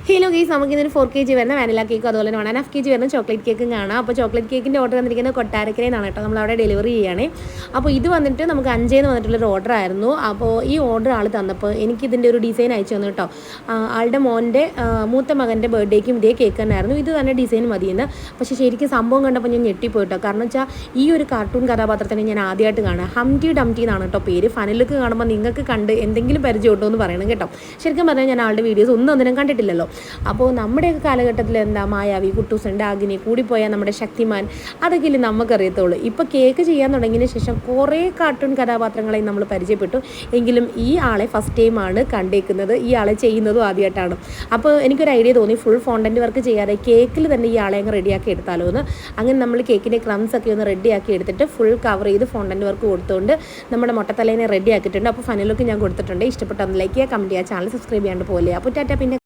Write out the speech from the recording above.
Hello guys, നമുക്കിന്നൊരു 4 kg വരുന്ന vanilla കേക്കും അതുപോലെ തന്നെ 1.5 kg വരുന്ന ചോക്ലേറ്റ് കേക്കും കാണാം. അപ്പോൾ ചോക്ലേറ്റ് കേക്കിൻ്റെ ഓർഡർ വന്നിരിക്കുന്നത് കൊട്ടാരക്കരയിൽ നിന്നാണ് കേട്ടോ. നമ്മളവിടെ ഡെലിവറി ചെയ്യുകയാണ്. അപ്പോൾ ഇത് വന്നിട്ട് നമുക്ക് 5 വന്നിട്ടുള്ളൊരു ഓർഡർ ആയിരുന്നു. അപ്പോൾ ഈ ഓർഡർ ആൾ തന്നപ്പോൾ എനിക്കിതിൻ്റെ ഒരു ഡിസൈൻ അയച്ചു തന്നു കേട്ടോ. ആളുടെ മോൻ്റെ മൂത്ത മകൻ്റെ ബർത്ത്ഡേക്കും ഇതേ കേക്ക് തന്നെയായിരുന്നു. ഇത് തന്നെ ഡിസൈൻ മതിയെന്ന്. പക്ഷേ ശരിക്കും സംഭവം കണ്ടപ്പോൾ ഞാൻ ഞെട്ടിപ്പോയിട്ടോ. കാരണം വെച്ചാൽ ഈ ഒരു കാർട്ടൂൺ കഥാപാത്രത്തിനെ ഞാൻ ആദ്യമായിട്ട് കാണാം. ഹംറ്റി ഡംറ്റി എന്നാണ് കേട്ടോ പേര്. ഫനലിലേക്ക് കാണുമ്പോൾ നിങ്ങൾക്ക് കണ്ട് എന്തെങ്കിലും പരിചയം ഉണ്ടോ എന്ന് പറയണം കേട്ടോ. ശരിക്കും പറഞ്ഞാൽ ഞാൻ ആളുടെ വീഡിയോസ് ഒന്നും കണ്ടിട്ടില്ലല്ലോ. അപ്പോൾ നമ്മുടെയൊക്കെ കാലഘട്ടത്തിൽ എന്താ മായാവി, കുട്ടൂസൻ, ഡാഗിനി, കൂടിപ്പോയാൽ നമ്മുടെ ശക്തിമാൻ, അതൊക്കെ ഇല്ലേ നമുക്കറിയത്തുള്ളൂ. ഇപ്പോൾ കേക്ക് ചെയ്യാൻ തുടങ്ങിയതിന് ശേഷം കുറേ കാർട്ടൂൺ കഥാപാത്രങ്ങളെ നമ്മൾ പരിചയപ്പെട്ടു. എങ്കിലും ഈ ആളെ ഫസ്റ്റ് ടൈമാണ് കണ്ടേക്കുന്നത്. ഈ ആളെ ചെയ്യുന്നതും ആദ്യമായിട്ടാണ്. അപ്പോൾ എനിക്കൊരു ഐഡിയ തോന്നി, ഫുൾ ഫോണ്ടൻറ്റ് വർക്ക് ചെയ്യാതെ കേക്കിൽ തന്നെ ഈ ആളെ അങ്ങ് റെഡിയാക്കി എടുത്താലോ എന്ന്. അങ്ങനെ നമ്മൾ കേക്കിൻ്റെ ക്രംസ് ഒക്കെ ഒന്ന് റെഡിയാക്കി എടുത്തിട്ട് ഫുൾ കവർ ചെയ്ത് ഫോണ്ടൻറ്റ് വർക്ക് കൊടുത്തുകൊണ്ട് നമ്മുടെ മുട്ടത്തലേനെ റെഡിയാക്കിയിട്ടുണ്ട്. അപ്പോൾ ഫനലൊക്കെ ഞാൻ കൊടുത്തിട്ടുണ്ട്. ഇഷ്ടപ്പെട്ട ഒന്ന് ലൈക്ക് ചെയ്യുക, കമൻറ്റ് ചെയ്യുക, ചാനൽ സബ്സ്ക്രൈബ് ചെയ്യാണ്ട് പോലെ. അപ്പോൾ ടാറ്റ. പിന്നെ